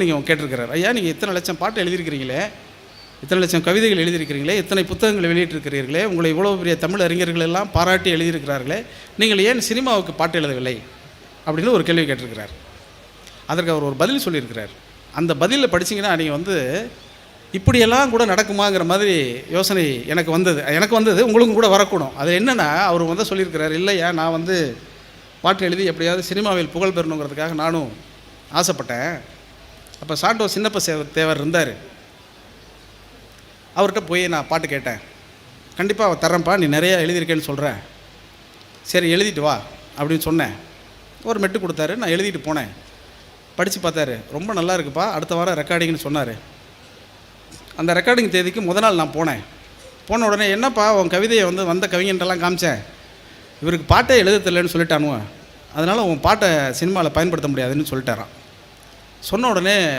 நீங்கள் கேட்டிருக்கிறார், ஐயா நீங்கள் இத்தனை லட்சம் பாட்டு எழுதியிருக்கிறீங்களே, இத்தனை லட்சம் கவிதைகள் எழுதியிருக்கிறீங்களே, இத்தனை புத்தகங்களை வெளியிட்டிருக்கிறீர்களே, உங்களை இவ்வளோ பெரிய தமிழ் அறிஞர்கள் எல்லாம் பாராட்டி எழுதியிருக்கிறார்களே, நீங்கள் ஏன் சினிமாவுக்கு பாட்டு எழுதவில்லை அப்படின்னு ஒரு கேள்வி கேட்டிருக்கிறார். அதற்கு அவர் ஒரு பதில் சொல்லியிருக்கிறார். அந்த பதிலில் படிச்சிங்கன்னா நீங்கள் இப்படியெல்லாம் கூட நடக்குமாங்கிற மாதிரி யோசனை எனக்கு வந்தது உங்களுக்கும் கூட வரக்கூடும். அது என்னென்னா, அவர் சொல்லியிருக்கிறார், இல்லையா நான் பாட்டு எழுதி எப்படியாவது சினிமாவில் புகழ் பெறணுங்கிறதுக்காக நானும் ஆசைப்பட்டேன். அப்போ சாண்டோ சின்னப்ப தேவர் இருந்தார், அவர்கிட்ட போய் நான் பாட்டு கேட்டேன். கண்டிப்பாக அவர் தர்றேன்ப்பா, நீ நிறையா எழுதியிருக்கேன்னு சொல்கிறேன், சரி எழுதிட்டு வா அப்படின்னு சொன்னேன். ஒரு மெட்டு கொடுத்தாரு, நான் எழுதிட்டு போனேன். படித்து பார்த்தாரு, ரொம்ப நல்லா இருக்குப்பா, அடுத்த வாரம் ரெக்கார்டிங்னு சொன்னார். அந்த ரெக்கார்டிங் தேதிக்கு முத நாள் நான் போன உடனே, என்னப்பா உன் கவிதையை வந்த கவிஞன்ட்டெல்லாம் காமிச்சேன், இவருக்கு பாட்டே எழுத தெரியலன்னு சொல்லிட்டானுவ, அதனால் உன் பாட்டை சினிமாவில் பயன்படுத்த முடியாதுன்னு சொல்லிட்டாரான். சொன்ன உடனே